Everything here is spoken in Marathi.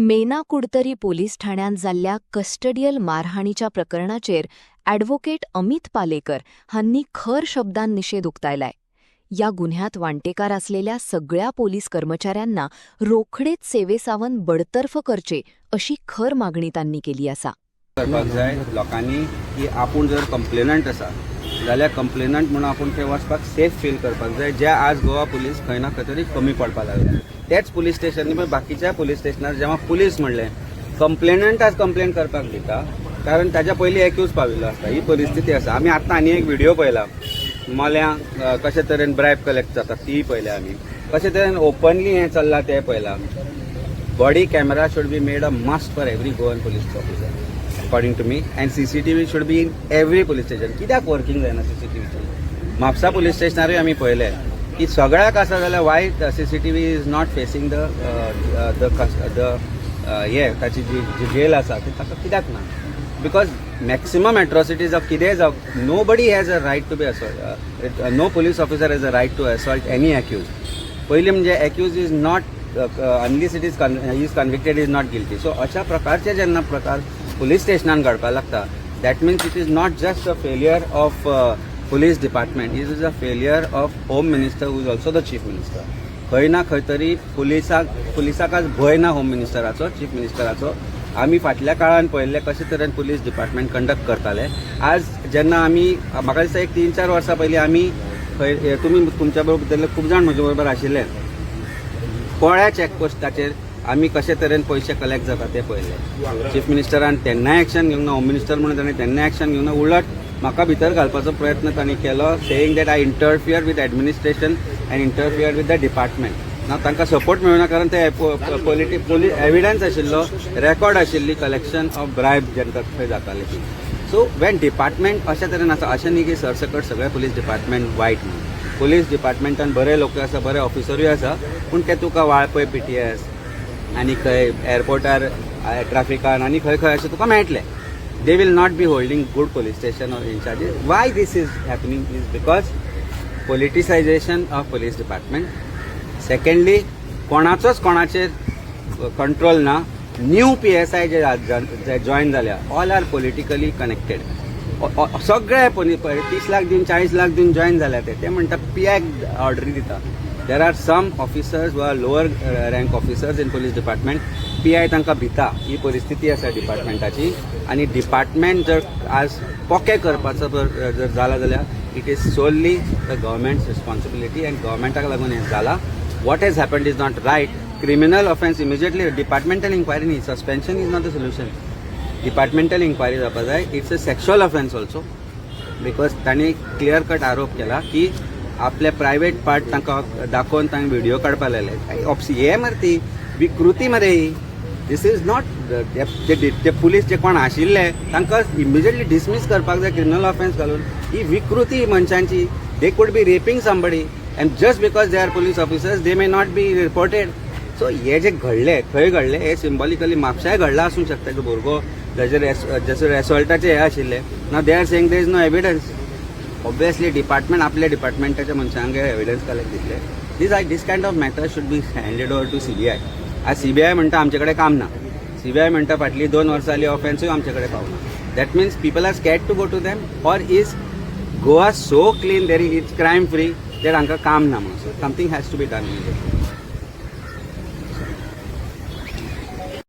मेना कुडतरी पोलीस ठाण्यात जाल्ल्या कस्टडियल मारहाणीच्या प्रकरणाचेर ॲडव्होकेट अमित पालेकर हांनी खर शब्दांत निषेध उक्तायलाय. या गुन्ह्यात वांटेकार असलेल्या सगळ्या पोलीस कर्मचाऱ्यांना रोखडेच सेवेसावन बडतर्फ करचे अशी खर मागणी त्यांनी केली आसा. करपाक जाय लोकांनी की आपूण जर कंप्लेनंट आसा जाल्यार कंप्लेनंट म्हणून आपूण थंय वचपाक सेफ फील करपाक जाय. जे आज गोवा पुलीस खंय ना खंय तरी कमी पडपाक लागल्या. तेच पुलीस स्टेशनांनी पण बाकीच्या पुलीस स्टेशनार जेव्हा पुलीस म्हणलें कंप्लेनंट आज कंप्लेन करपाक दिता कारण ताच्या पयलीं एक्यूज पाविल्लो आसता. ही परिस्थिती आसा. आमी आतां आनी एक व्हिडिओ पळयला मोल्यांक कशे तरेन ब्रायब कलेक्ट जाता ती पळयल्या आमी. कशे तरेन ओपनली हें चल्लां तें पळयलां. Body camera should be made a must for every Goan police officer according to me, and CCTV should be in every police station. कित्याक वर्किंग जायना CCTV? म्हापसा पुलीस स्टेशनारूय आमी पळयले की सगळ्याक आसा जाल्यार Y CCTV is not facing the हे ताची जी जेल आसा ती ताका कित्याक ना? बिकॉज मॅक्सिमम एट्रॉसिटीज ऑफ कितेंय जावं nobody has a right to be assault. No police officer has a right to assault any accused. पयलीं म्हणजे accused is not unless it is convicted is not guilty. So अशा प्रकारचे जेन्ना प्रकार पुलीस स्टेशनान घडपाक लागता that means it is not just a failure of police department, it is a failure of home minister who is also the chief minister. खंय ना खंय तरी पुलिसाकाच भंय ना होम मिनिस्टराचो, चीफ मिनिस्टराचो. आमी फाटल्या काळान पळयल्ले कशे तरेन पुलीस डिपार्टमेंट कंडक्ट करताले. आज जेन्ना आमी म्हाका दिसता एक 3-4 वर्सां पयलीं आमी खंय तुमी तुमच्या बरोबर खूब जाण म्हजे बरोबर आशिल्ले पोळ्या चॅकपोस्टाचेर आमी कशे तरेन पयशे कलेक्ट जाता ते पळयले. चीफ मिनिस्टरान तेन्नाय एक्शन घेवंक ना, होम मिनिस्टर म्हणून ताणें तेन्नाय एक्शन घेवंक ना. उलट म्हाका भितर घालपाचो प्रयत्न तांणी केलो saying that I interfere with administration and interfere with the department. ना तांकां सपोर्ट मेळना कारण ते पुलीस एविडन्स आशिल्लो, रेकॉर्ड आशिल्ली कलेक्शन ऑफ ब्रायब जेन्ना थंय जाताली ती. सो वेन डिपार्टमेंट अशे तरेन आसा अशें न्ही की सरसकट सगळे पुलीस डिपार्टमेंट वायट न्ही. पुलीस डिपार्टमेंटान बरे लोक आसा, बरे ऑफिसरूय आसा, पूण ते तुका वाळपय PTS आनी खंय एअरपोर्टार ट्रॅफिकान आनी खंय खंय अशें तुका मेळटले. They will not be holding good police station or incharges. Why this is happening is because politicisation of police department. Secondly कोणाचोच कोणाचेर कंट्रोल ना. न्यू PSI जे जॉयन जाल्या ऑल आर पॉलिटिकली कनेक्टेड. सगळे 30 लाख दिवन 40 लाख दिवन जॉयन जाल्या ते म्हणटा PI ऑर्डरी दिता. देर आर सम ऑफिसर्स व lower rank officers in police department. PI तांकां भिता. ही परिस्थिती आसा डिपार्टमेंटाची. आनी डिपार्टमेंट जर आज पोके करपाचो जर जाला जाल्यार it is solely the government's responsibility and गव्हर्मेंटाक लागून हें जाला. What has happened is not right. Criminal offence immediately departmental inquiry न्ही. Suspension is not the solution. Departmental inquiry जावपाक जाय. It's a sexual offence also because तांणी क्लियर कट आरोप केला की आपले प्रायवेट पार्ट तांकां दाखोवन तांकां व्हिडिओ काडपाक लागले. हे मरे ती विकृती मरे ही. दीस इज नॉट ते पुलीस जे कोण आशिल्ले तांकां इमिजिएटली डिसमीस करपाक जाय क्रिमिनल ऑफेन्स घालून. ही विकृती मनशांची. They could be raping somebody and just because they are police officers they may not be reported. So हे जे घडले खंय घडले हे सिंबॉलिकली म्हापशाय घडला आसूंक शकता की भुरगो जसो एसॉल्टाचे हे आशिल्ले. नाव they are saying there is no evidence. Obviously department आपल्या डिपार्टमेंटाच्या मनशांक एविडन्स कलेक्ट दितले. This kind of matter should be handed over to CBI. आज CBI म्हणटा आमचे कडेन काम ना. CBI म्हणटा फाटली 2 वर्सां जाली ऑफेन्सूय आमचे कडेन पावना. That means people are scared to go to them or is Goa so clean there is crime free there हांकां काम ना म्हणून. Something has to be done.